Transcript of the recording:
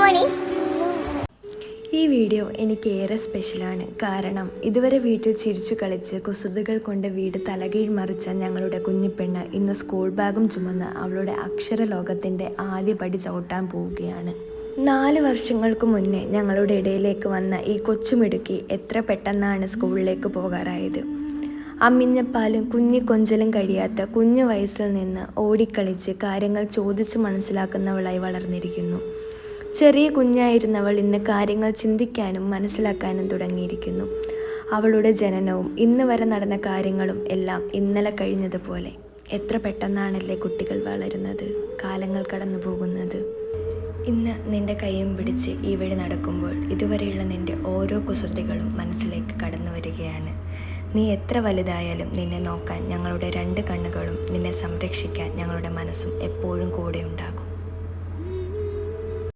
Morning. ഈ video എനിക്ക് ഏറെ സ്പെഷ്യലാണ്. കാരണം ഇതുവരെ വീട്ടിൽ ചിരിച്ചു കളിച്ച് കുസൃതികൾ കൊണ്ട് വീട് തലകീഴ് മറിച്ച ഞങ്ങളുടെ കുഞ്ഞിപ്പെണ്ണ് ഇന്ന് സ്കൂൾ ബാഗും ചുമന്ന് അവളുടെ അക്ഷരലോകത്തിൻ്റെ ആദ്യ പടി ചവിട്ടാൻ പോവുകയാണ്. 4 വർഷങ്ങൾക്ക് മുന്നേ ഞങ്ങളുടെ ഇടയിലേക്ക് വന്ന ഈ കൊച്ചുമിടുക്കി എത്ര പെട്ടെന്നാണ് സ്കൂളിലേക്ക് പോകാറായത്. അമ്മിഞ്ഞപ്പാലും കുഞ്ഞിക്കൊഞ്ചലും കഴിയാത്ത കുഞ്ഞു വയസ്സിൽ നിന്ന് ഓടിക്കളിച്ച് കാര്യങ്ങൾ ചോദിച്ച് മനസ്സിലാക്കുന്നവളായി വളർന്നിരിക്കുന്നു. ചെറിയ കുഞ്ഞായിരുന്നവൾ ഇന്ന് കാര്യങ്ങൾ ചിന്തിക്കാനും മനസ്സിലാക്കാനും തുടങ്ങിയിരിക്കുന്നു. അവളുടെ ജനനവും ഇന്ന് വരെ നടന്ന കാര്യങ്ങളും എല്ലാം ഇന്നലെ കഴിഞ്ഞതുപോലെ. എത്ര പെട്ടെന്നാണല്ലേ കുട്ടികൾ വളരുന്നത്, കാലങ്ങൾ കടന്നു പോകുന്നത്. ഇന്ന് നിൻ്റെ കൈയും പിടിച്ച് ഈ വഴി നടക്കുമ്പോൾ ഇതുവരെയുള്ള നിൻ്റെ ഓരോ കുസൃതികളും മനസ്സിലേക്ക് കടന്നു വരികയാണ്. നീ എത്ര വലുതായാലും നിന്നെ നോക്കാൻ ഞങ്ങളുടെ 2 കണ്ണുകളും, നിന്നെ സംരക്ഷിക്കാൻ ഞങ്ങളുടെ മനസ്സും എപ്പോഴും കൂടെ ഉണ്ടാകും.